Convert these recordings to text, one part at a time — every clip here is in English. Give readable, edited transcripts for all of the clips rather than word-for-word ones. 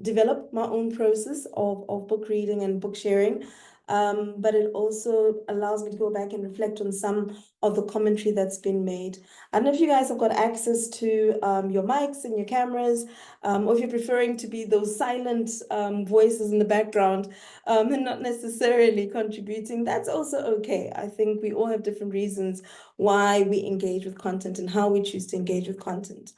develop my own process of book reading and book sharing. But it also allows me to go back and reflect on some of the commentary that's been made. I don't know if you guys have got access to your mics and your cameras, or if you're preferring to be those silent voices in the background and not necessarily contributing. That's also okay. I think we all have different reasons why we engage with content and how we choose to engage with content.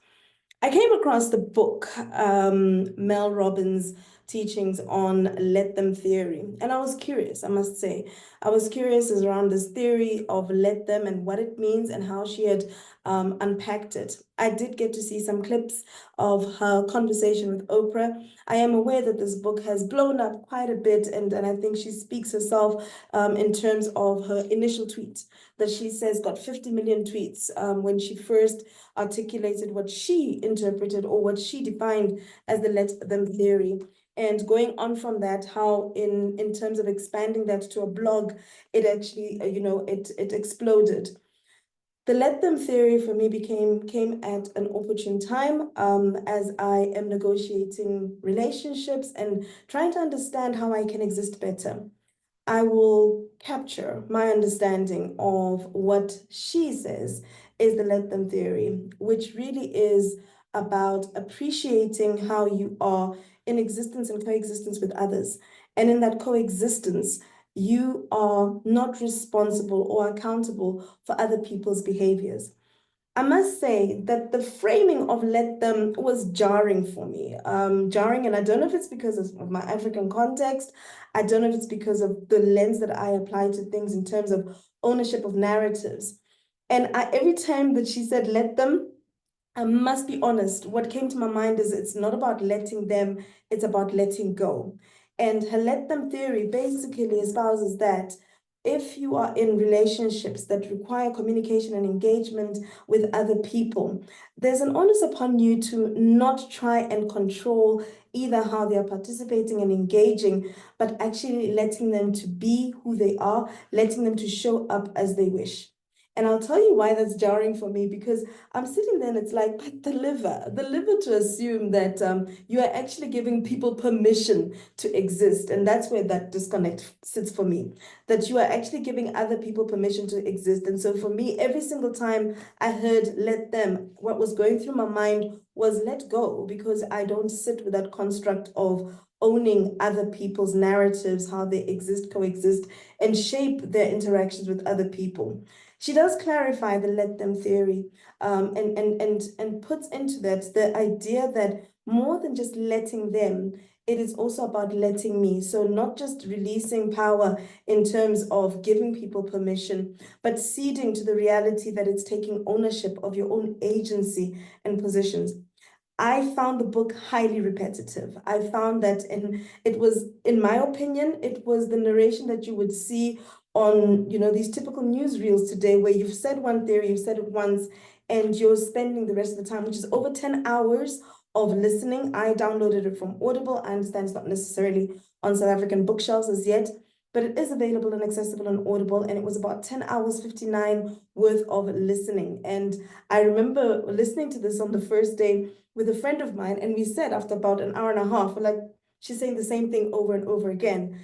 I came across the book, Mel Robbins' teachings on let them theory. And I was curious, I must say. I was curious around this theory of let them and what it means and how she had unpacked it. I did get to see some clips of her conversation with Oprah. I am aware that this book has blown up quite a bit, and I think she speaks herself in terms of her initial tweet that she says got 50 million tweets when she first articulated what she interpreted or what she defined as the let them theory. And going on from that, how in terms of expanding that to a blog, it actually, it exploded. The let them theory for me came at an opportune time as I am negotiating relationships and trying to understand how I can exist better. I will capture my understanding of what she says is the let them theory, which really is about appreciating how you are in existence and coexistence with others. And in that coexistence, you are not responsible or accountable for other people's behaviors. I must say that the framing of let them was jarring for me. Jarring, and I don't know if it's because of my African context. I don't know if it's because of the lens that I apply to things in terms of ownership of narratives. And every time that she said let them, I must be honest, what came to my mind is it's not about letting them, it's about letting go. And her let them theory basically espouses that if you are in relationships that require communication and engagement with other people, there's an onus upon you to not try and control either how they are participating and engaging, but actually letting them to be who they are, letting them to show up as they wish. And I'll tell you why that's jarring for me, because I'm sitting there and it's like, but the liver to assume that you are actually giving people permission to exist. And that's where that disconnect sits for me, that you are actually giving other people permission to exist. And so for me, every single time I heard let them, what was going through my mind was let go, because I don't sit with that construct of owning other people's narratives, how they exist, coexist, and shape their interactions with other people. She does clarify the let them theory and puts into that the idea that more than just letting them, it is also about letting me. So not just releasing power in terms of giving people permission, but ceding to the reality that it's taking ownership of your own agency and positions. I found the book highly repetitive. I found that it was, in my opinion, it was the narration that you would see on, these typical newsreels today, where you've said one theory, you've said it once, and you're spending the rest of the time, which is over 10 hours of listening. I downloaded it from Audible. I understand it's not necessarily on South African bookshelves as yet, but it is available and accessible on Audible, and it was about 10 hours, 59 worth of listening. And I remember listening to this on the first day with a friend of mine, and we said after about an hour and a half, we're like, she's saying the same thing over and over again.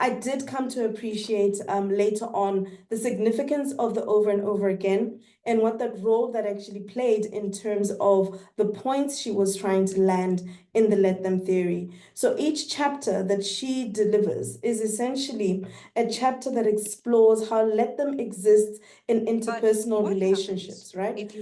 I did come to appreciate later on the significance of the over and over again and what that role that actually played in terms of the points she was trying to land in the let them theory. So each chapter that she delivers is essentially a chapter that explores how let them exist in interpersonal relationships, right? If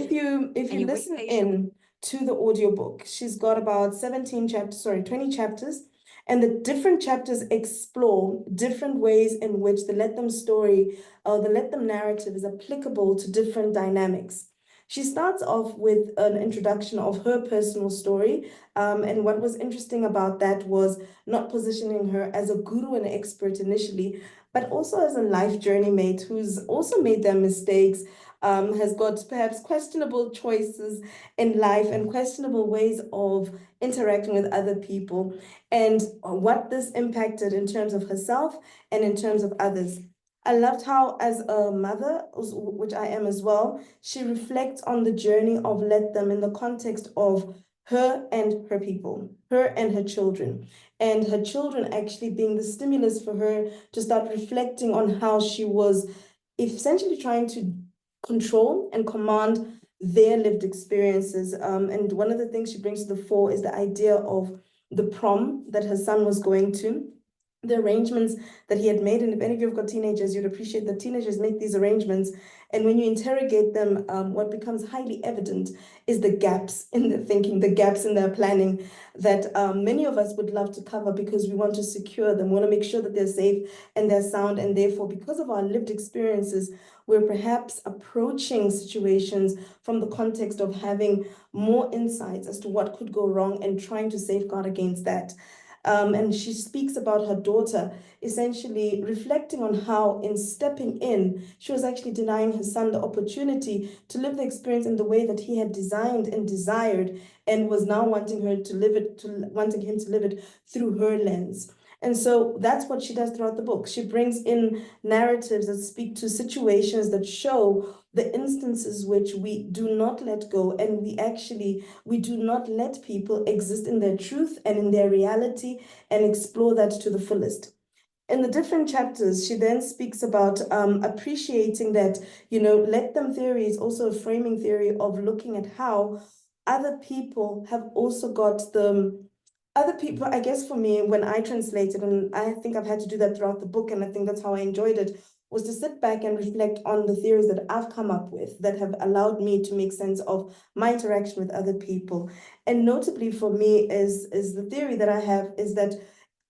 you listen in to the audiobook, she's got about 20 chapters. And the different chapters explore different ways in which the let them story or the let them narrative is applicable to different dynamics. She starts off with an introduction of her personal story. And what was interesting about that was not positioning her as a guru and expert initially, but also as a life journey mate who's also made their mistakes, has got perhaps questionable choices in life and questionable ways of interacting with other people, and what this impacted in terms of herself and in terms of others. I loved how, as a mother, which I am as well, she reflects on the journey of let them in the context of her and her people, her and her children, and her children actually being the stimulus for her to start reflecting on how she was essentially trying to control and command their lived experiences. And one of the things she brings to the fore is the idea of the prom that her son was going to, the arrangements that he had made. And if any of you have got teenagers, you'd appreciate that teenagers make these arrangements. And when you interrogate them, what becomes highly evident is the gaps in their thinking, the gaps in their planning that many of us would love to cover because we want to secure them, we want to make sure that they're safe and they're sound. And therefore, because of our lived experiences, we're perhaps approaching situations from the context of having more insights as to what could go wrong and trying to safeguard against that. And she speaks about her daughter essentially reflecting on how, in stepping in, she was actually denying her son the opportunity to live the experience in the way that he had designed and desired, and was now wanting him to live it through her lens. And so that's what she does throughout the book. She brings in narratives that speak to situations that show the instances which we do not let go, and we do not let people exist in their truth and in their reality and explore that to the fullest. In the different chapters, she then speaks about appreciating that, let them theory is also a framing theory of looking at how other people have also got other people, I guess for me, when I translated, and I think I've had to do that throughout the book, and I think that's how I enjoyed it, was to sit back and reflect on the theories that I've come up with that have allowed me to make sense of my interaction with other people. And notably for me is the theory that I have is that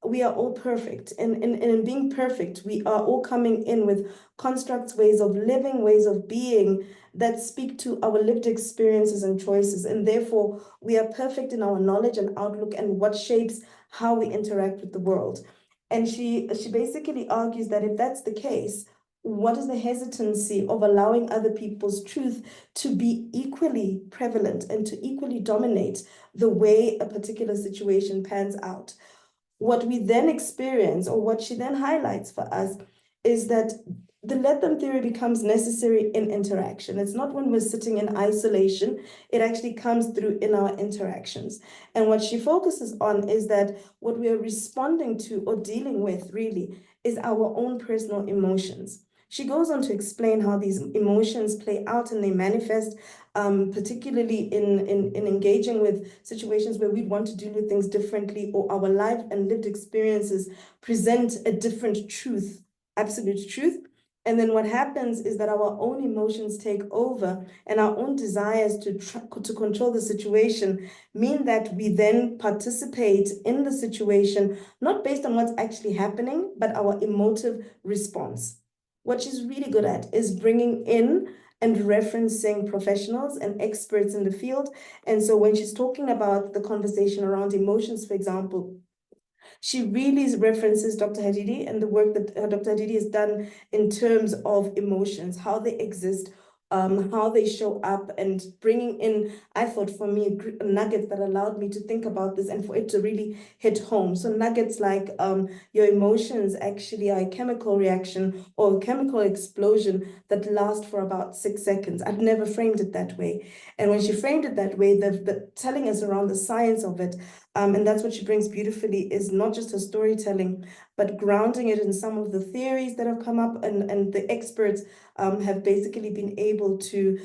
we are all perfect. And in being perfect, we are all coming in with constructs, ways of living, ways of being that speak to our lived experiences and choices. And therefore, we are perfect in our knowledge and outlook and what shapes how we interact with the world. And she basically argues that if that's the case, what is the hesitancy of allowing other people's truth to be equally prevalent and to equally dominate the way a particular situation pans out? What we then experience, or what she then highlights for us, is that the let them theory becomes necessary in interaction. It's not when we're sitting in isolation, it actually comes through in our interactions. And what she focuses on is that what we are responding to or dealing with really is our own personal emotions. She goes on to explain how these emotions play out and they manifest, particularly in engaging with situations where we want to deal with things differently, or our life and lived experiences present a different truth, absolute truth. And then what happens is that our own emotions take over, and our own desires to control the situation mean that we then participate in the situation, not based on what's actually happening, but our emotive response. What she's really good at is bringing in and referencing professionals and experts in the field. And so when she's talking about the conversation around emotions, for example, she really references Dr. Hadidi and the work that Dr. Hadidi has done in terms of emotions, how they exist, how they show up, and bringing in, I thought for me, nuggets that allowed me to think about this and for it to really hit home. So nuggets like your emotions actually are a chemical reaction or a chemical explosion that lasts for about 6 seconds. I'd never framed it that way. And when she framed it that way, the telling us around the science of it, and that's what she brings beautifully, is not just her storytelling, but grounding it in some of the theories that have come up, and the experts have basically been able to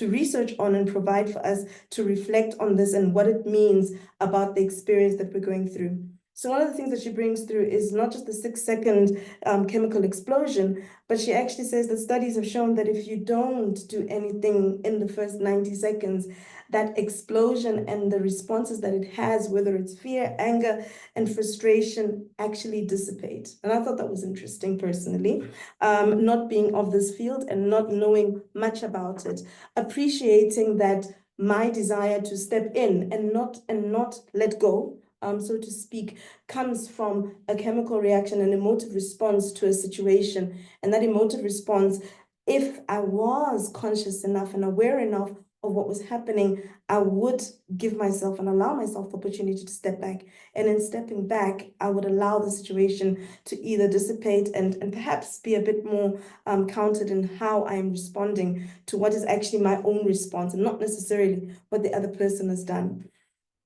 research on and provide for us to reflect on this and what it means about the experience that we're going through. So one of the things that she brings through is not just the 6-second chemical explosion, but she actually says that studies have shown that if you don't do anything in the first 90 seconds, that explosion and the responses that it has, whether it's fear, anger, and frustration, actually dissipate. And I thought that was interesting personally, not being of this field and not knowing much about it, appreciating that my desire to step in and not let go, so to speak, comes from a chemical reaction, an emotive response to a situation. And that emotive response, if I was conscious enough and aware enough of what was happening, I would give myself and allow myself the opportunity to step back. And in stepping back, I would allow the situation to either dissipate and perhaps be a bit more counted in how I am responding to what is actually my own response and not necessarily what the other person has done.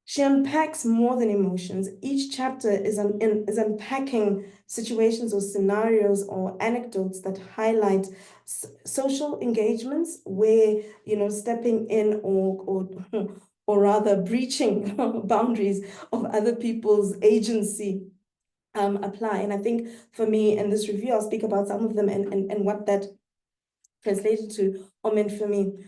She unpacks more than emotions. Each chapter is unpacking situations or scenarios or anecdotes that highlight social engagements where, stepping in or rather breaching boundaries of other people's agency apply. And I think for me in this review, I'll speak about some of them and what that translated to or meant for me.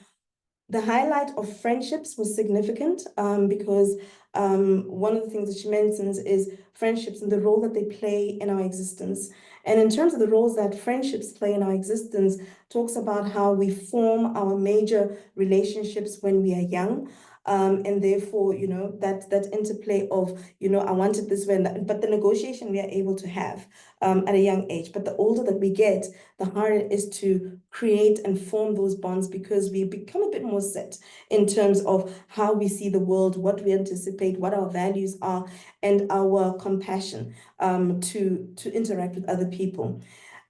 The highlight of friendships was significant because one of the things that she mentions is friendships and the role that they play in our existence. And in terms of the roles that friendships play in our existence, talks about how we form our major relationships when we are young. And therefore, that interplay of, I wanted this way, but the negotiation we are able to have at a young age. But the older that we get, the harder it is to create and form those bonds because we become a bit more set in terms of how we see the world, what we anticipate, what our values are, and our compassion to interact with other people.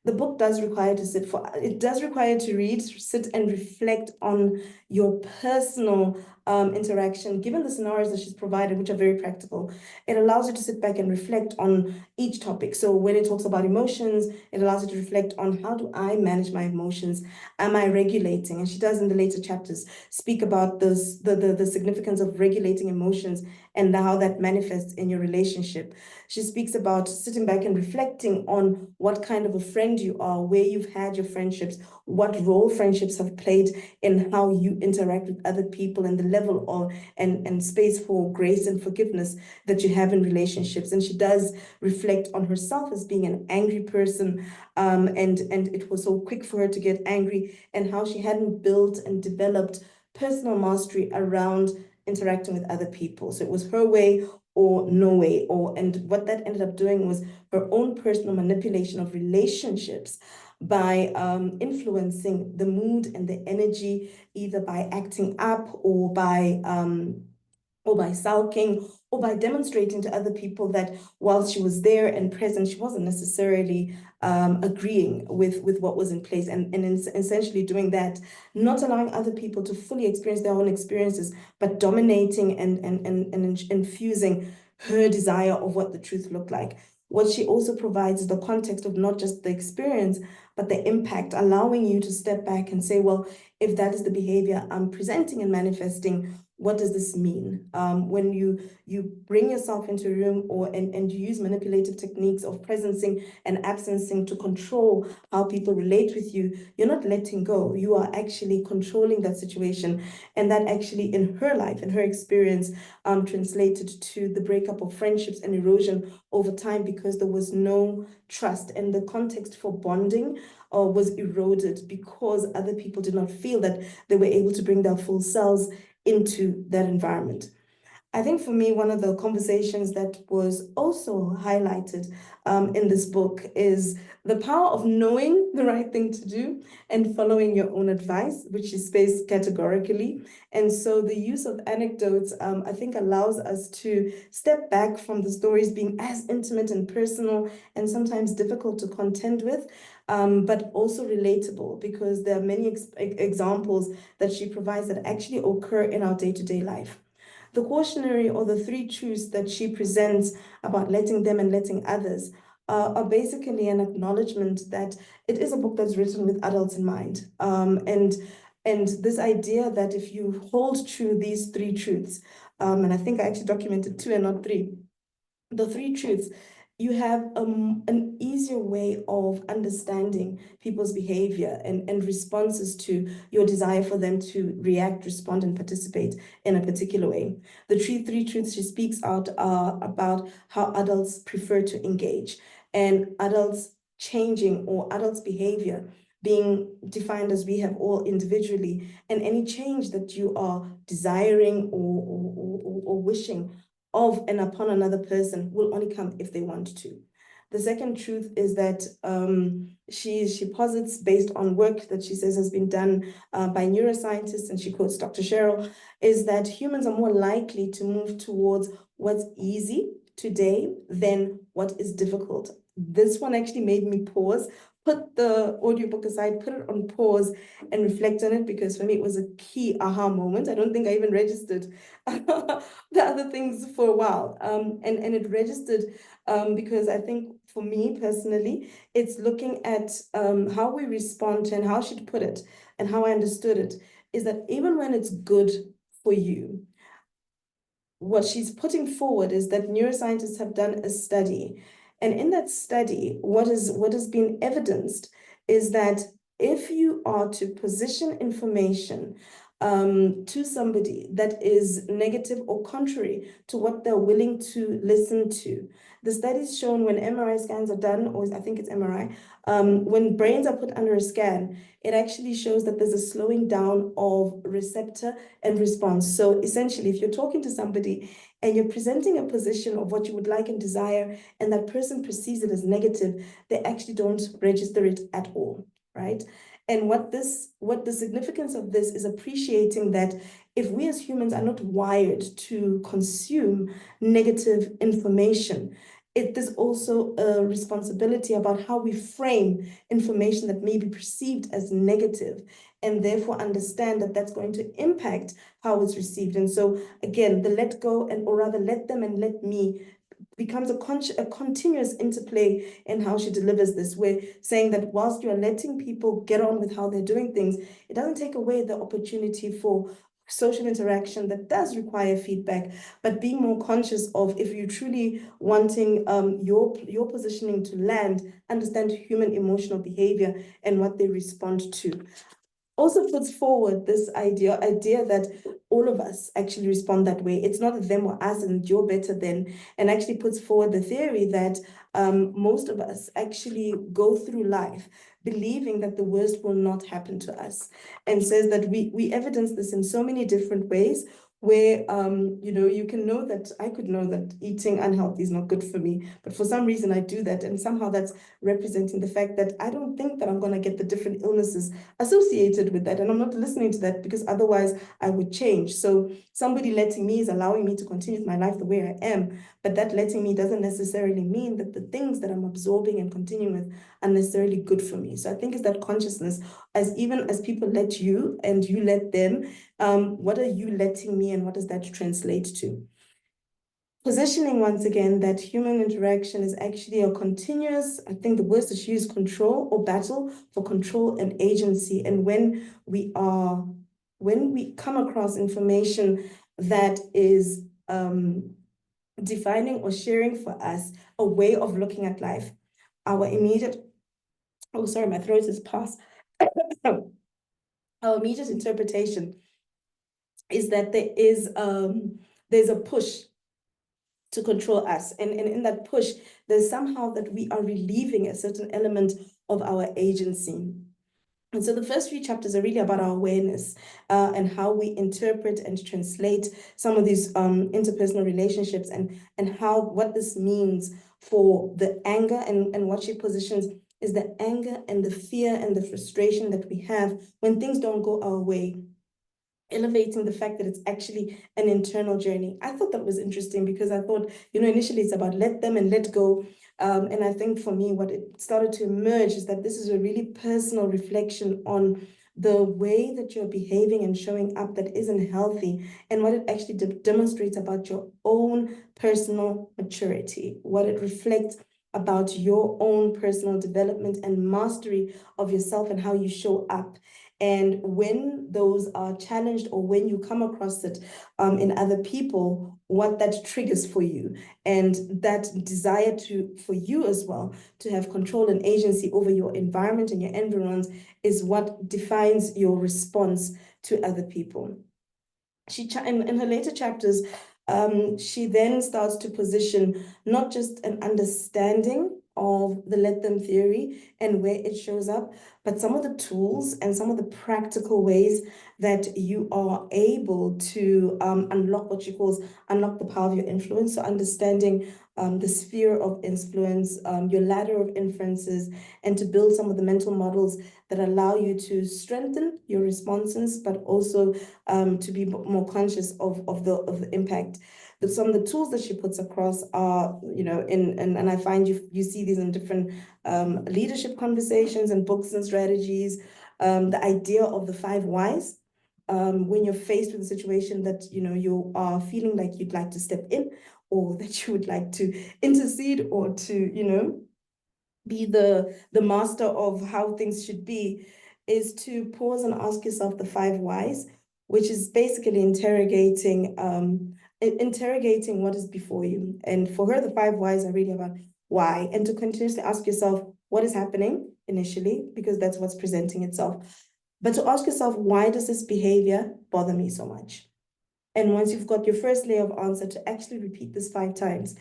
The book does require it does require to read, sit and reflect on your personal interaction, given the scenarios that she's provided, which are very practical. It allows you to sit back and reflect on each topic. So when it talks about emotions, it allows you to reflect on how do I manage my emotions? Am I regulating? And she does in the later chapters speak about this, the significance of regulating emotions and how that manifests in your relationship. She speaks about sitting back and reflecting on what kind of a friend you are, where you've had your friendships, what role friendships have played in how you interact with other people and the level of and space for grace and forgiveness that you have in relationships. And she does reflect on herself as being an angry person, and it was so quick for her to get angry, and how she hadn't built and developed personal mastery around interacting with other people. So it was her way or no way, and what that ended up doing was her own personal manipulation of relationships by influencing the mood and the energy, either by acting up or by sulking, or by demonstrating to other people that while she was there and present, she wasn't necessarily agreeing with what was in place, and essentially doing that, not allowing other people to fully experience their own experiences, but dominating and infusing her desire of what the truth looked like. What she also provides is the context of not just the experience, but the impact, allowing you to step back and say, well, if that is the behavior I'm presenting and manifesting, what does this mean? When you bring yourself into a room and you use manipulative techniques of presencing and absencing to control how people relate with you, you're not letting go. You are actually controlling that situation. And that actually in her life, in her experience, translated to the breakup of friendships and erosion over time because there was no trust, and the context for bonding was eroded because other people did not feel that they were able to bring their full selves into that environment. I think for me, one of the conversations that was also highlighted in this book is the power of knowing the right thing to do and following your own advice, which is spaced categorically. And so the use of anecdotes, I think, allows us to step back from the stories being as intimate and personal and sometimes difficult to contend with, but also relatable, because there are many examples that she provides that actually occur in our day-to-day life. The cautionary or the three truths that she presents about letting them and letting others are basically an acknowledgement that it is a book that's written with adults in mind. And this idea that if you hold true these three truths, and I think I actually documented two and not three, the three truths, you have an easier way of understanding people's behavior and responses to your desire for them to react, respond, and participate in a particular way. The three truths she speaks out are about how adults prefer to engage, and adults changing, or adults' behavior being defined as we have all individually, and any change that you are desiring or wishing of and upon another person will only come if they want to. The second truth is that she posits, based on work that she says has been done by neuroscientists, and she quotes Dr. Cheryl, is that humans are more likely to move towards what's easy today than what is difficult. This one actually made me pause, put the audiobook aside, put it on pause, and reflect on it, because for me it was a key aha moment. I don't think I even registered the other things for a while. And it registered because I think for me personally, it's looking at how we respond to, and how she'd put it, and how I understood it, is that even when it's good for you, what she's putting forward is that neuroscientists have done a study. And in that study, what has been evidenced is that if you are to position information to somebody that is negative or contrary to what they're willing to listen to, the study's shown when MRI scans are done, or I think it's MRI, when brains are put under a scan, it actually shows that there's a slowing down of receptor and response. So essentially, if you're talking to somebody and you're presenting a position of what you would like and desire, and that person perceives it as negative, they actually don't register it at all, right? And what the significance of this is appreciating that if we as humans are not wired to consume negative information, there's also a responsibility about how we frame information that may be perceived as negative, and therefore understand that that's going to impact how it's received. And so again, the let go, and or rather let them and let me, becomes a continuous interplay in how she delivers this, where saying that whilst you are letting people get on with how they're doing things, it doesn't take away the opportunity for social interaction that does require feedback, but being more conscious of, if you're truly wanting your positioning to land, understand human emotional behavior and what they respond to. Also puts forward this idea that all of us actually respond that way. It's not them or us and you're better than, and actually puts forward the theory that most of us actually go through life believing that the worst will not happen to us, and says that we evidence this in so many different ways, where you can know that I could know that eating unhealthy is not good for me, but for some reason I do that, and somehow that's representing the fact that I don't think that I'm going to get the different illnesses associated with that, and I'm not listening to that, because otherwise I would change. So somebody letting me is allowing me to continue with my life the way I am, but that letting me doesn't necessarily mean that the things that I'm absorbing and continuing with are necessarily good for me. So I think it's that consciousness, as even as people let you and you let them, what are you letting me, and what does that translate to? Positioning once again that human interaction is actually a continuous, I think the word that she used, control or battle for control and agency. And when we come across information that is defining or sharing for us a way of looking at life, our immediate, oh, sorry, my throat is past. Our immediate interpretation is that there's a push to control us. And in that push, there's somehow that we are relieving a certain element of our agency. And so the first few chapters are really about our awareness and how we interpret and translate some of these interpersonal relationships, and what this means for the anger, and what she positions is the anger and the fear and the frustration that we have when things don't go our way, elevating the fact that it's actually an internal journey. I thought that was interesting, because I thought, initially it's about let them and let go. And I think for me, what it started to emerge is that this is a really personal reflection on the way that you're behaving and showing up that isn't healthy, and what it actually demonstrates about your own personal maturity, what it reflects about your own personal development and mastery of yourself and how you show up. And when those are challenged, or when you come across it in other people, what that triggers for you, and that desire for you as well to have control and agency over your environment and your environs, is what defines your response to other people. In her later chapters, she then starts to position not just an understanding of the let them theory and where it shows up, but some of the tools and some of the practical ways that you are able to unlock what she calls unlock the power of your influence. So understanding the sphere of influence, your ladder of inferences, and to build some of the mental models that allow you to strengthen your responses, but also to be more conscious of the impact. Some of the tools that she puts across are, and I find you see these in different leadership conversations and books and strategies. The idea of the 5 whys. When you're faced with a situation that you are feeling like you'd like to step in, or that you would like to intercede, or to be the master of how things should be, is to pause and ask yourself the 5 whys, which is basically interrogating what is before you. And for her, the 5 whys are really about why, and to continuously ask yourself what is happening initially, because that's what's presenting itself. But to ask yourself, why does this behavior bother me so much? And once you've got your first layer of answer, to actually repeat this 5 times.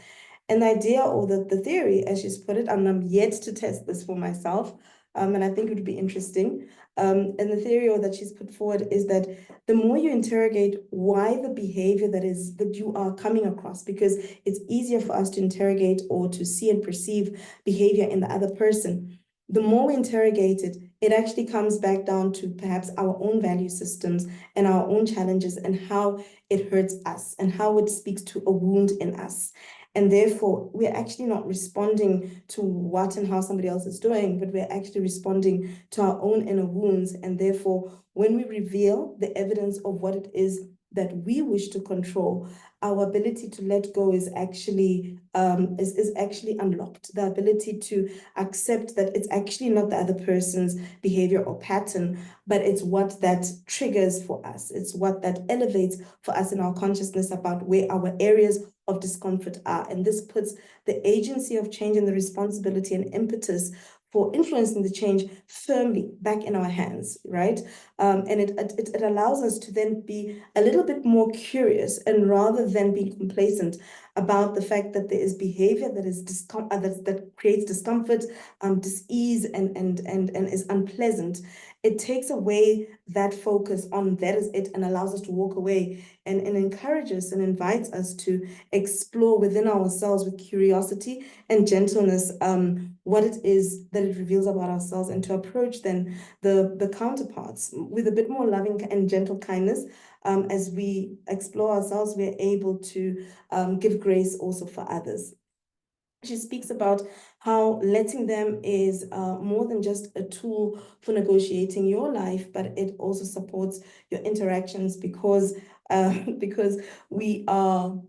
And the idea, or the theory, as she's put it, I'm yet to test this for myself, and I think it would be interesting. And the theory, or that she's put forward, is that the more you interrogate why the behavior that you are coming across, because it's easier for us to interrogate or to see and perceive behavior in the other person. The more we interrogate it, it actually comes back down to perhaps our own value systems and our own challenges, and how it hurts us and how it speaks to a wound in us. And therefore, we're actually not responding to what and how somebody else is doing, but we're actually responding to our own inner wounds. And therefore, when we reveal the evidence of what it is that we wish to control, our ability to let go is actually unlocked. The ability to accept that it's actually not the other person's behavior or pattern, but it's what that triggers for us. It's what that elevates for us in our consciousness about where our areas of discomfort are. And this puts the agency of change and the responsibility and impetus for influencing the change firmly back in our hands, right? And it allows us to then be a little bit more curious, and rather than being complacent about the fact that there is behavior that is that creates discomfort, dis-ease, and is unpleasant. It takes away that focus on that is it, and allows us to walk away, and encourages and invites us to explore within ourselves with curiosity and gentleness what it is that it reveals about ourselves, and to approach then the counterparts with a bit more loving and gentle kindness. As we explore ourselves, we're able to give grace also for others. She speaks about how letting them is more than just a tool for negotiating your life, but it also supports your interactions, because we are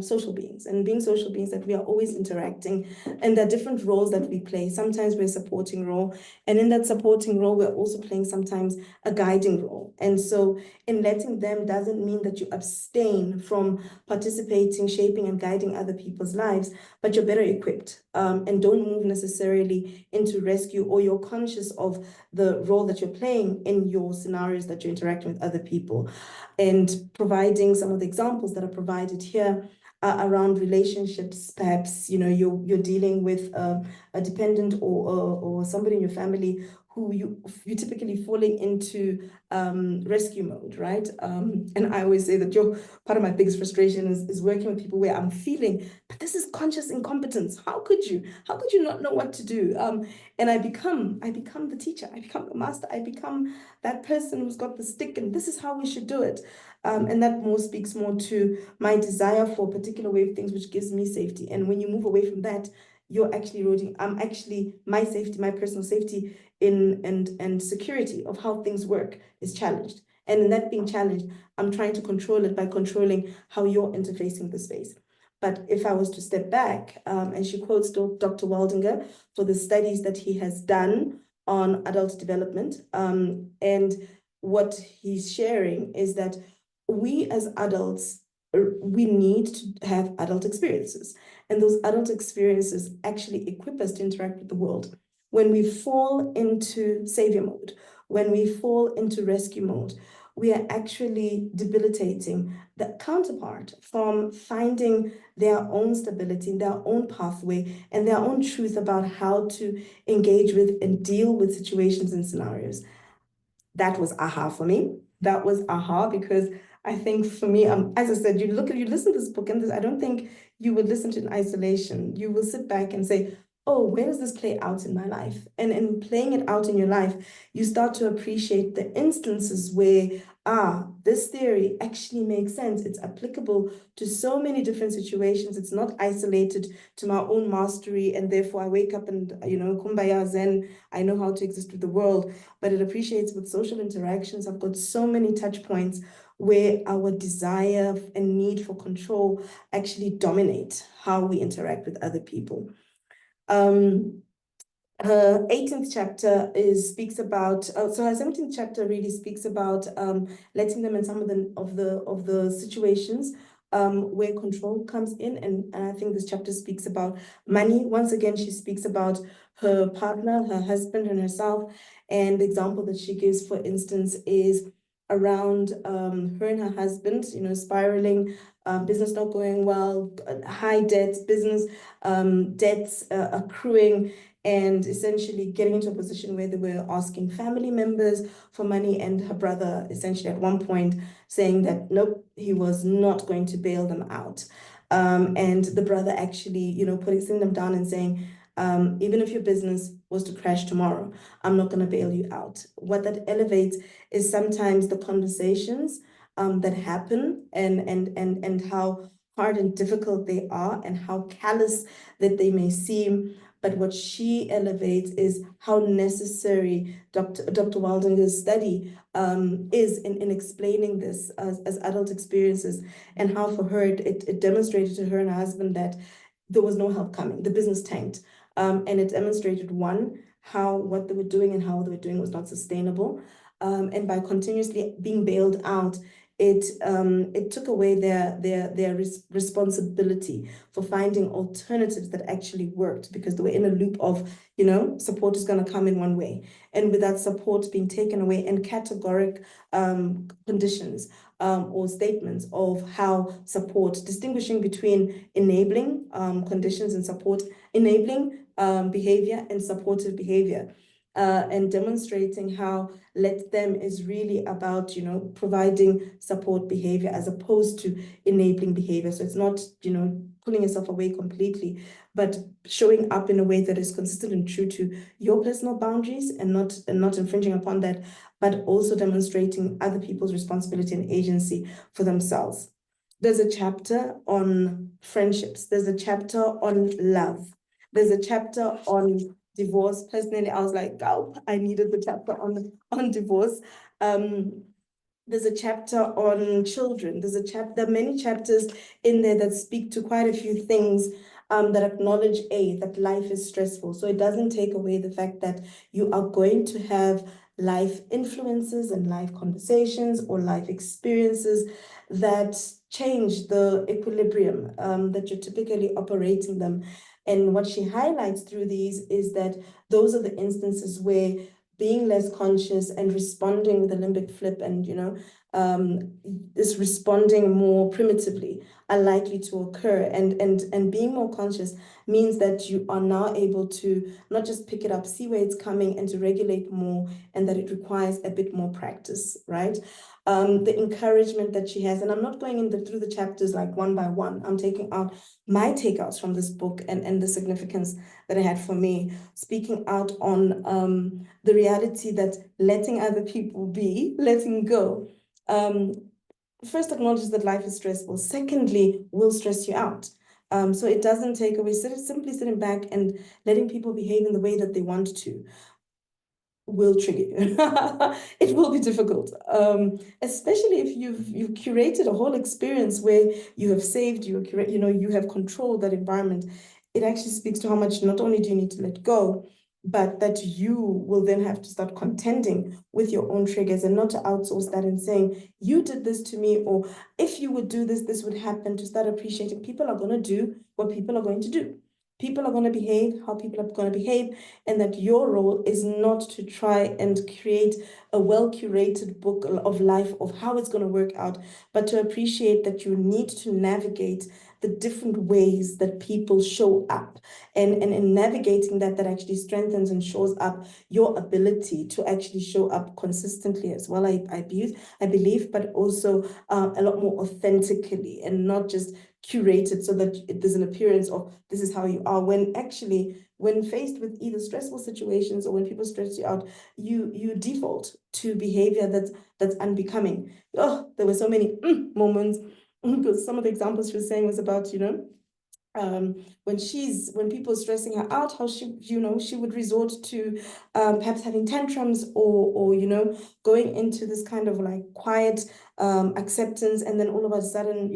social beings, and being social beings, that we are always interacting, and there are different roles that we play. Sometimes we're a supporting role, and in that supporting role, we're also playing sometimes a guiding role. And so in letting them doesn't mean that you abstain from participating, shaping, and guiding other people's lives, but you're better equipped, and don't move necessarily into rescue, or you're conscious of the role that you're playing in your scenarios that you're interacting with other people. And providing some of the examples that are provided here around relationships. Perhaps you're dealing with a dependent, or somebody in your family who you typically falling into rescue mode, right? And I always say that part of my biggest frustration is working with people where I'm feeling, but this is conscious incompetence. How could you not know what to do? And I become the teacher, I become the master, I become that person who's got the stick, and this is how we should do it. And that speaks more to my desire for a particular way of things, which gives me safety. And when you move away from that, you're actually eroding. My safety, my personal safety and security of how things work is challenged. And in that being challenged, I'm trying to control it by controlling how you're interfacing the space. But if I was to step back, and she quotes Dr. Waldinger for the studies that he has done on adult development, and what he's sharing is that we as adults, we need to have adult experiences. And those adult experiences actually equip us to interact with the world. When we fall into savior mode, when we fall into rescue mode, we are actually debilitating the counterpart from finding their own stability, their own pathway, and their own truth about how to engage with and deal with situations and scenarios. That was aha for me. That was aha, because I think for me, as I said, you listen to this book, and this, I don't think you would listen to it in isolation. You will sit back and say, oh, where does this play out in my life? And in playing it out in your life, you start to appreciate the instances where, this theory actually makes sense. It's applicable to so many different situations. It's not isolated to my own mastery, and therefore I wake up and, kumbaya zen, I know how to exist with the world, but it appreciates with social interactions. I've got so many touch points where our desire and need for control actually dominate how we interact with other people. Her 18th chapter speaks about, so her 17th chapter really speaks about letting them in some of the situations where control comes in, and I think this chapter speaks about money. Once again, she speaks about her partner, her husband, and herself. And the example that she gives, for instance, is around her and her husband, spiraling, business not going well, high debts, business debts accruing, and essentially getting into a position where they were asking family members for money, and her brother essentially at one point saying that nope, he was not going to bail them out. And the brother actually, putting them down and saying, even if your business was to crash tomorrow, I'm not going to bail you out. What that elevates is sometimes the conversations that happen, and how hard and difficult they are, and how callous that they may seem. But what she elevates is how necessary Dr. Waldinger's study is in explaining this as adult experiences, and how for her it demonstrated to her and her husband that there was no help coming. The business tanked. And it demonstrated, one, how what they were doing and how they were doing was not sustainable. And by continuously being bailed out, it took away their responsibility for finding alternatives that actually worked, because they were in a loop of, support is going to come in one way. And with that support being taken away, and categoric conditions or statements of how support, distinguishing between enabling conditions and support, enabling behavior and supportive behavior. And demonstrating how let them is really about, providing support behavior as opposed to enabling behavior. So it's not, pulling yourself away completely, but showing up in a way that is consistent and true to your personal boundaries, and not infringing upon that, but also demonstrating other people's responsibility and agency for themselves. There's a chapter on friendships. There's a chapter on love. There's a chapter on divorce. Personally, I was like, oh, I needed the chapter on divorce. There's a chapter on children. There are many chapters in there that speak to quite a few things that acknowledge that life is stressful. So it doesn't take away the fact that you are going to have life influences and life conversations or life experiences that change the equilibrium that you're typically operating them. And what she highlights through these is that those are the instances where being less conscious and responding with a limbic flip, and is responding more primitively, are likely to occur. And being more conscious means that you are now able to not just pick it up, see where it's coming, and to regulate more, and that it requires a bit more practice, right? The encouragement that she has, and I'm not going through the chapters like one by one. I'm taking out my takeouts from this book, and the significance that it had for me, speaking out on the reality that letting other people be, letting go, first acknowledges that life is stressful. Secondly, will stress you out. So it doesn't take away, simply sitting back and letting people behave in the way that they want to will trigger you. It will be difficult, especially if you've curated a whole experience where you have saved, you have controlled that environment. It actually speaks to how much not only do you need to let go, but that you will then have to start contending with your own triggers, and not to outsource that and saying, you did this to me, or if you would do this, this would happen. To start appreciating people are going to do what people are going to do. People are going to behave how people are going to behave, and that your role is not to try and create a well-curated book of life of how it's going to work out, but to appreciate that you need to navigate the different ways that people show up, and in navigating that actually strengthens and shows up your ability to actually show up consistently as well, I believe, but also a lot more authentically and not just curated so that there's an appearance of this is how you are, when actually when faced with either stressful situations or when people stress you out, you default to behavior that's unbecoming. Oh, there were so many moments, because some of the examples she was saying was about, when people are stressing her out, how she would resort to perhaps having tantrums, or going into this kind of like quiet acceptance, and then all of a sudden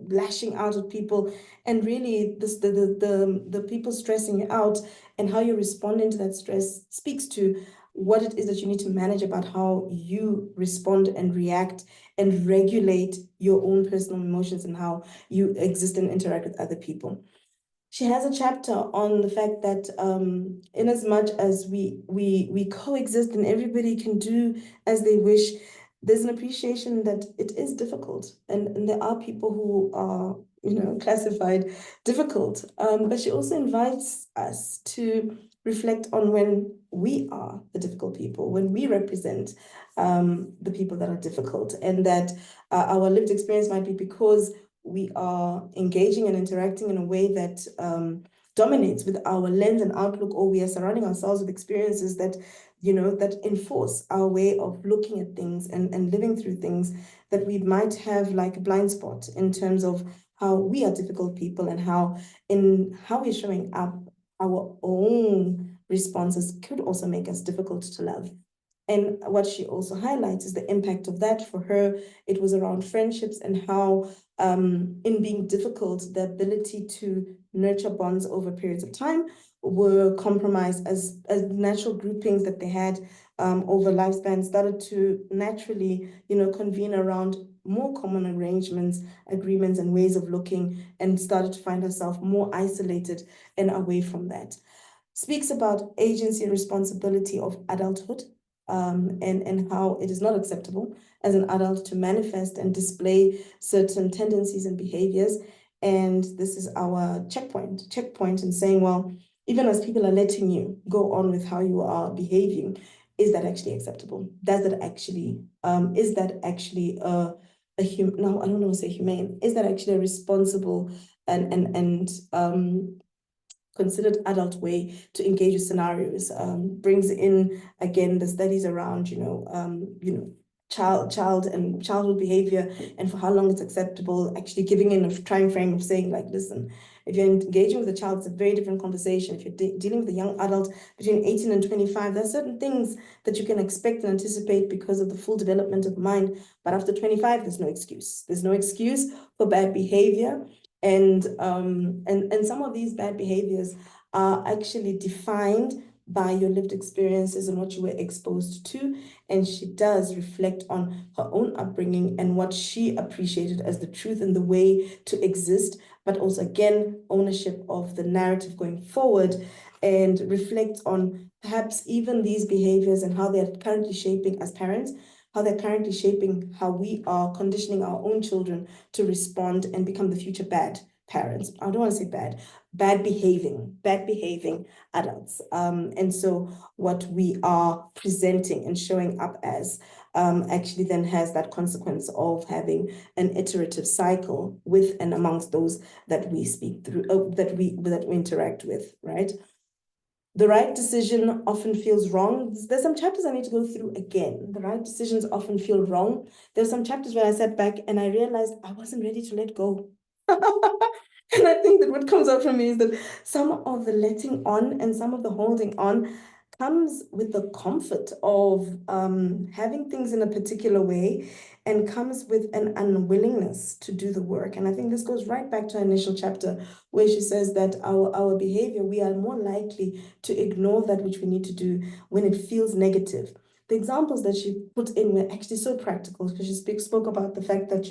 lashing out at people. And really the people stressing you out and how you're responding to that stress speaks to what it is that you need to manage about how you respond and react and regulate your own personal emotions and how you exist and interact with other people. She has a chapter on the fact that in as much as we coexist and everybody can do as they wish, there's an appreciation that it is difficult, and there are people who are classified difficult. But she also invites us to reflect on when we are the difficult people, when we represent the people that are difficult, and that our lived experience might be because we are engaging and interacting in a way that dominates with our lens and outlook, or we are surrounding ourselves with experiences that that enforce our way of looking at things and living through things, that we might have like a blind spot in terms of how we are difficult people, and how we're showing up, our own responses could also make us difficult to love. And what she also highlights is the impact of that. For her, it was around friendships, and how in being difficult, the ability to nurture bonds over periods of time were compromised, as natural groupings that they had over lifespan started to naturally convene around more common arrangements, agreements, and ways of looking, and started to find herself more isolated and away from that. Speaks about agency and responsibility of adulthood, and how it is not acceptable as an adult to manifest and display certain tendencies and behaviors. And this is our checkpoint in saying, well, even as people are letting you go on with how you are behaving, is that actually acceptable? Is that actually no, I don't want to say humane. Is that actually a responsible and considered adult way to engage with scenarios? Brings in again the studies around childhood behavior, and for how long it's acceptable, actually giving in a time frame of saying, like, listen, if you're engaging with a child, it's a very different conversation. If you're dealing with a young adult between 18 and 25, there are certain things that you can expect and anticipate because of the full development of the mind. But after 25, there's no excuse. There's no excuse for bad behavior. And some of these bad behaviors are actually defined by your lived experiences and what you were exposed to. And she does reflect on her own upbringing and what she appreciated as the truth and the way to exist, but also, again, ownership of the narrative going forward, and reflect on perhaps even these behaviors and how they're currently shaping as parents, how they're currently shaping how we are conditioning our own children to respond and become the future bad parents. I don't want to say bad behaving adults. And so what we are presenting and showing up as actually then has that consequence of having an iterative cycle with and amongst those that we speak through, that we interact with, right? The right decision often feels wrong. There's some chapters I need to go through again. The right decisions often feel wrong. There's some chapters where I sat back and I realized I wasn't ready to let go. And I think that what comes out from me is that some of the letting on and some of the holding on comes with the comfort of having things in a particular way, and comes with an unwillingness to do the work. And I think this goes right back to our initial chapter, where she says that our behavior, we are more likely to ignore that which we need to do when it feels negative. The examples that she put in were actually so practical, because she spoke about the fact that,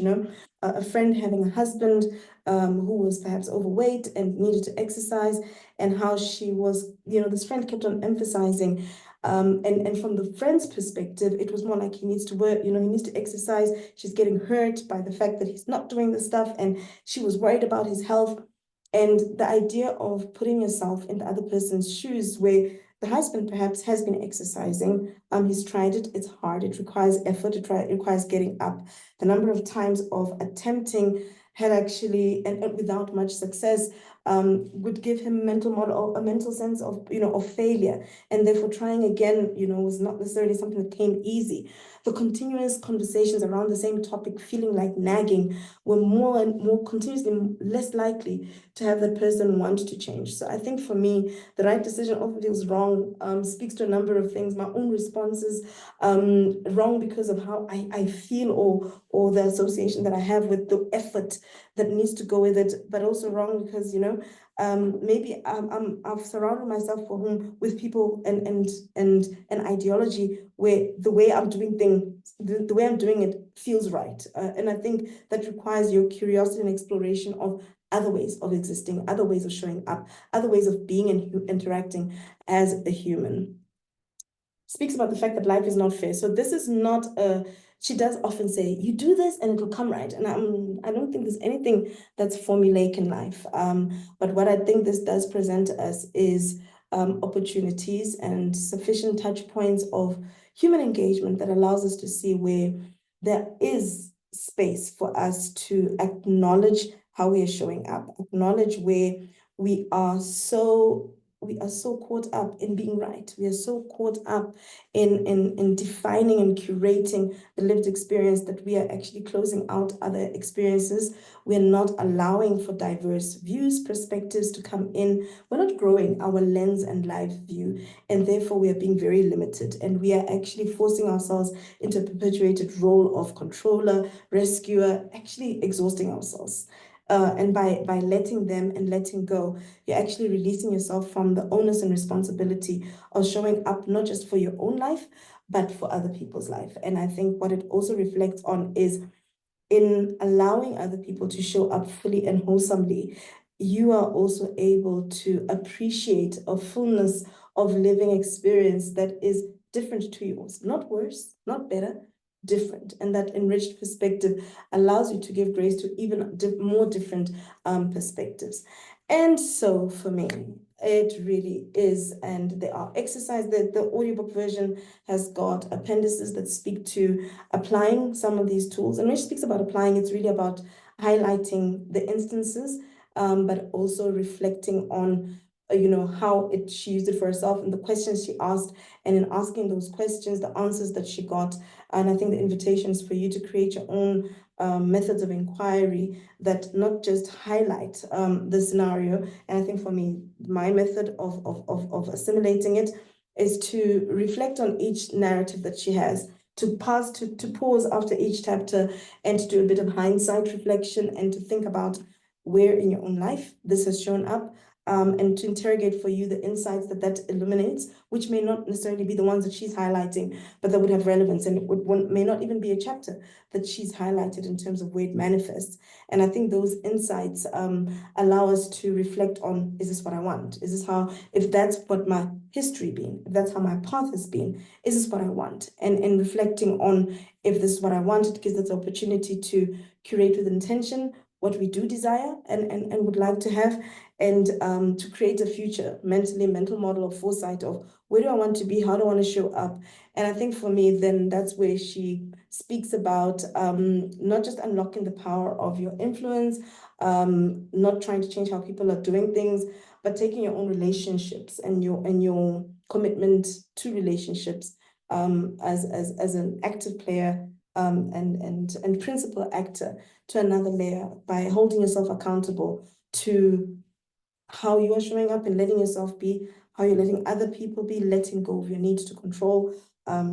a friend having a husband who was perhaps overweight and needed to exercise, and how she was, this friend kept on emphasizing And from the friend's perspective, it was more like he needs to work, he needs to exercise. She's getting hurt by the fact that he's not doing the stuff, and she was worried about his health. And the idea of putting yourself in the other person's shoes, where the husband perhaps has been exercising, he's tried it, it's hard, it requires effort, it requires getting up. The number of times of attempting had actually, and without much success, would give him a mental sense of, of failure. And therefore trying again, was not necessarily something that came easy. The continuous conversations around the same topic, feeling like nagging, were more and more continuously less likely to have that person want to change. So I think for me, the right decision often feels wrong, speaks to a number of things, my own responses, wrong because of how I feel, or the association that I have with the effort that needs to go with it, but also wrong because, maybe I've surrounded myself with people and an ideology where the way I'm doing things, the way I'm doing it feels right. And I think that requires your curiosity and exploration of other ways of existing, other ways of showing up, other ways of being and interacting as a human. Speaks about the fact that life is not fair. So this is not she does often say, you do this and it'll come right. And I don't think there's anything that's formulaic in life. But what I think this does present us is opportunities and sufficient touch points of human engagement that allows us to see where there is space for us to acknowledge how we are showing up, acknowledge where we are so caught up in being right. We are so caught up in defining and curating the lived experience that we are actually closing out other experiences. We're not allowing for diverse views, perspectives to come in. We're not growing our lens and life view, and therefore we are being very limited. And we are actually forcing ourselves into a perpetuated role of controller, rescuer, actually exhausting ourselves. And by letting them and letting go, you're actually releasing yourself from the onus and responsibility of showing up not just for your own life, but for other people's life. And I think what it also reflects on is in allowing other people to show up fully and wholesomely, you are also able to appreciate a fullness of living experience that is different to yours, not worse, not better, different. And that enriched perspective allows you to give grace to even more different perspectives. And so for me, it really is, and there are exercises. The audiobook version has got appendices that speak to applying some of these tools. And when she speaks about applying, it's really about highlighting the instances, but also reflecting on how she used it for herself and the questions she asked, and in asking those questions, the answers that she got. And I think the invitation is for you to create your own methods of inquiry that not just highlight the scenario. And I think for me, my method of assimilating it is to reflect on each narrative that she has, to pause after each chapter and to do a bit of hindsight reflection and to think about where in your own life this has shown up, and to interrogate for you the insights that illuminates, which may not necessarily be the ones that she's highlighting, but that would have relevance, and may not even be a chapter that she's highlighted in terms of where it manifests. And I think those insights allow us to reflect on, is this what I want? Is this how, if that's what my history been, if that's how my path has been, is this what I want? And in reflecting on if this is what I want, it gives us the opportunity to curate with intention what we do desire and would like to have, and to create a future mental model of foresight of where do I want to be, how do I want to show up. And I think for me, then that's where she speaks about not just unlocking the power of your influence, not trying to change how people are doing things, but taking your own relationships and your commitment to relationships as an active player, and principal actor to another layer, by holding yourself accountable to how you are showing up and letting yourself be, how you're letting other people be, letting go of your need to control,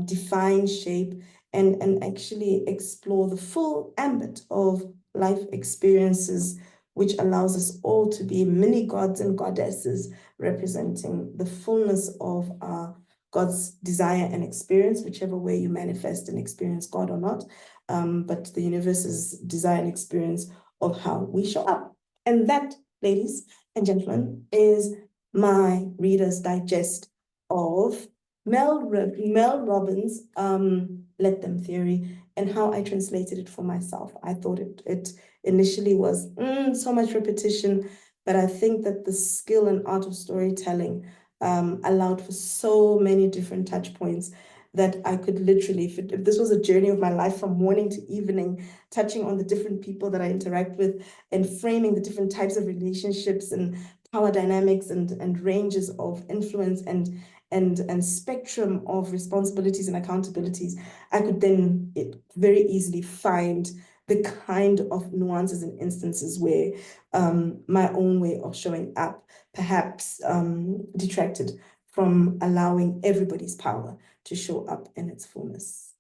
define, shape, and actually explore the full ambit of life experiences, which allows us all to be mini gods and goddesses representing the fullness of God's desire and experience, whichever way you manifest and experience God or not, but the universe's desire and experience of how we show up. And that, ladies and gentlemen, is my Reader's Digest of Mel Robbins let them theory, and how I translated it for myself. I thought it initially was so much repetition, but I think that the skill and art of storytelling allowed for so many different touch points that I could literally, if this was a journey of my life from morning to evening, touching on the different people that I interact with and framing the different types of relationships and power dynamics and ranges of influence and spectrum of responsibilities and accountabilities, I could then very easily find the kind of nuances and instances where my own way of showing up perhaps detracted from allowing everybody's power to show up in its fullness.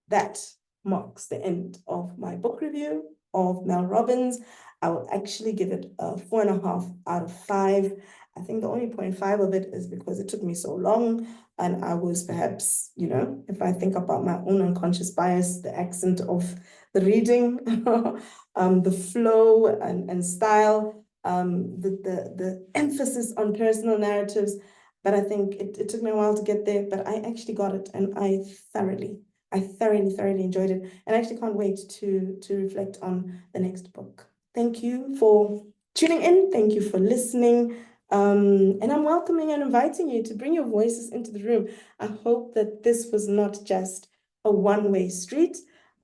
That marks the end of my book review of Mel Robbins. I will actually give it a 4.5 out of 5. I think the only 0.5 of it is because it took me so long, and I was perhaps, if I think about my own unconscious bias, the accent of the reading, the flow and style, the emphasis on personal narratives. But I think it took me a while to get there, but I actually got it, and I thoroughly enjoyed it, and I actually can't wait to reflect on the next book. Thank you for tuning in. Thank you for listening. And I'm welcoming and inviting you to bring your voices into the room. I hope that this was not just a one-way street.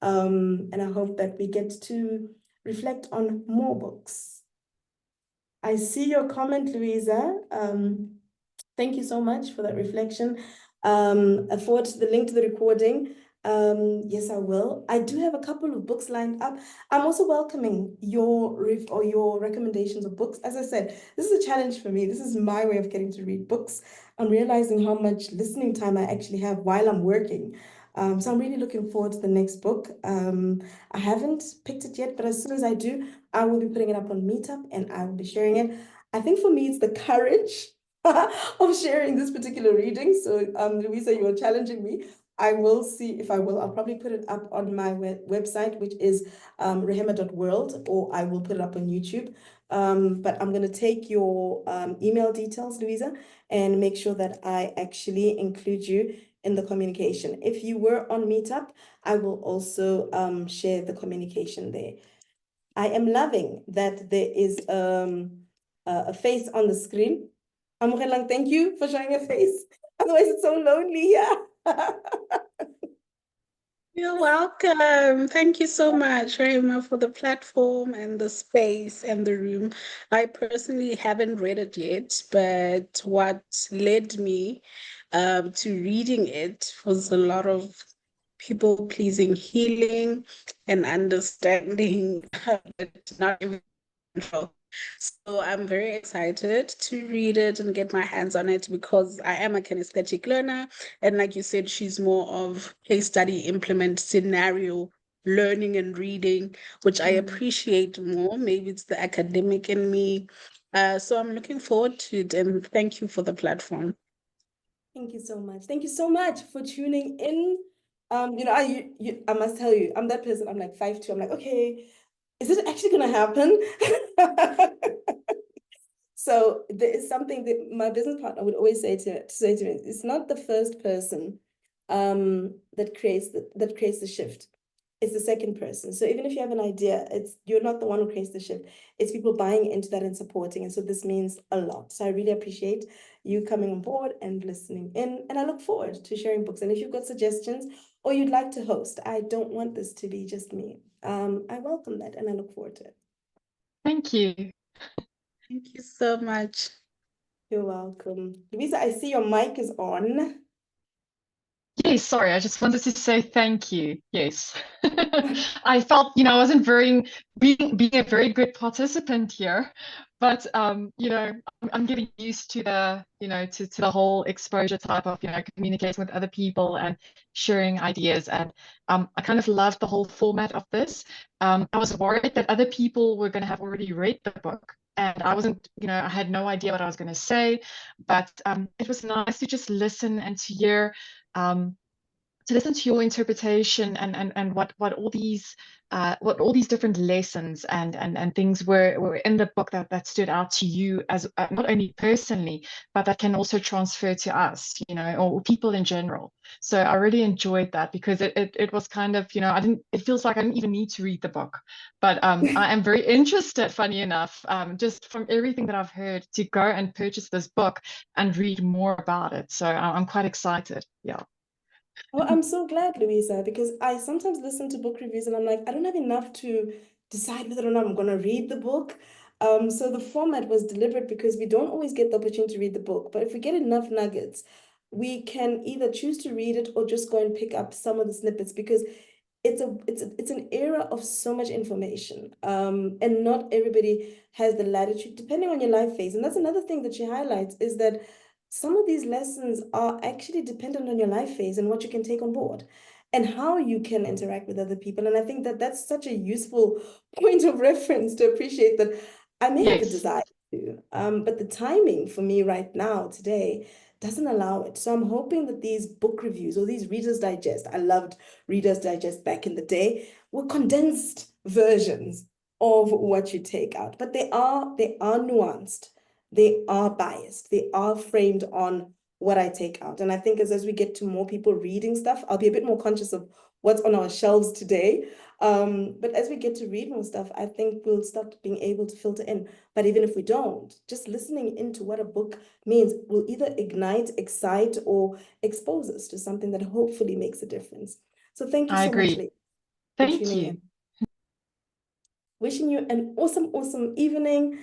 And I hope that we get to reflect on more books. I see your comment, Louisa. Thank you so much for that reflection. I forward the link to the recording. Yes, I will. I do have a couple of books lined up. I'm also welcoming your recommendations of books. As I said, this is a challenge for me. This is my way of getting to read books. I'm realizing how much listening time I actually have while I'm working. So I'm really looking forward to the next book. I haven't picked it yet, but as soon as I do, I will be putting it up on Meetup and I will be sharing it. I think for me, it's the courage of sharing this particular reading. So, Louisa, you are challenging me. I will see if I will. I'll probably put it up on my website, which is rehema.world, or I will put it up on YouTube. But I'm going to take your email details, Louisa, and make sure that I actually include you in the communication. If you were on Meetup, I will also share the communication there. I am loving that there is a face on the screen. Amogelang, thank you for showing a face. Otherwise, it's so lonely here. You're welcome. Thank you so much, Rehema, for the platform and the space and the room. I personally haven't read it yet, but what led me to reading it was a lot of people-pleasing healing and understanding that not everyone control. So I'm very excited to read it and get my hands on it because I am a kinesthetic learner. And like you said, she's more of case study, implement, scenario learning and reading, which I appreciate more. Maybe it's the academic in me. So I'm looking forward to it, and thank you for the platform. Thank you so much. Thank you so much for tuning in. I must tell you, I'm that person. I'm like 5'2". I'm like, okay, is it actually gonna happen? So there is something that my business partner would always say to me, it's not the first person that creates the shift. It's the second person. So even if you have an idea, you're not the one who creates the shift. It's people buying into that and supporting. And so this means a lot. So I really appreciate you coming on board and listening in. And I look forward to sharing books. And if you've got suggestions or you'd like to host, I don't want this to be just me. I welcome that and I look forward to it. Thank you. Thank you so much. You're welcome. Louisa, I see your mic is on. Yes, sorry, I just wanted to say thank you. Yes. I felt, I wasn't being a very good participant here, but I'm getting used to to the whole exposure type of, communicating with other people and sharing ideas. And I kind of loved the whole format of this. I was worried that other people were going to have already read the book. And I wasn't, I had no idea what I was going to say, but it was nice to just listen and to hear to listen to your interpretation and what all these different lessons and things were in the book that stood out to you as not only personally, but that can also transfer to us, or people in general. So I really enjoyed that because it was kind of, it feels like I didn't even need to read the book, but I am very interested, funny enough, just from everything that I've heard, to go and purchase this book and read more about it. So I'm quite excited. Yeah. Well, I'm so glad, Louisa, because I sometimes listen to book reviews and I'm like, I don't have enough to decide whether or not I'm going to read the book. So the format was deliberate because we don't always get the opportunity to read the book. But if we get enough nuggets, we can either choose to read it or just go and pick up some of the snippets because it's an era of so much information. And not everybody has the latitude, depending on your life phase. And that's another thing that she highlights is that some of these lessons are actually dependent on your life phase and what you can take on board and how you can interact with other people. And I think that that's such a useful point of reference to appreciate that I may have the Yes, desire to, but the timing for me right now, today, doesn't allow it. So I'm hoping that these book reviews or these Reader's Digest, I loved Reader's Digest back in the day, were condensed versions of what you take out. But they are nuanced, they are biased, they are framed on what I take out. And I think as we get to more people reading stuff, I'll be a bit more conscious of what's on our shelves today. But as we get to read more stuff, I think we'll start being able to filter in. But even if we don't, just listening into what a book means will either ignite, excite, or expose us to something that hopefully makes a difference. So thank you I so much, agree. ladies, for Thank tuning you. in. Wishing you an awesome, awesome evening.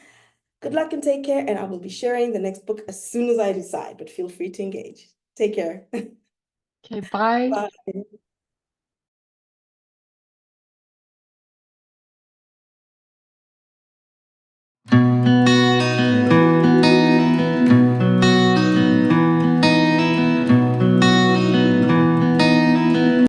Good luck and take care. And I will be sharing the next book as soon as I decide, but feel free to engage. Take care. Okay, bye. Bye.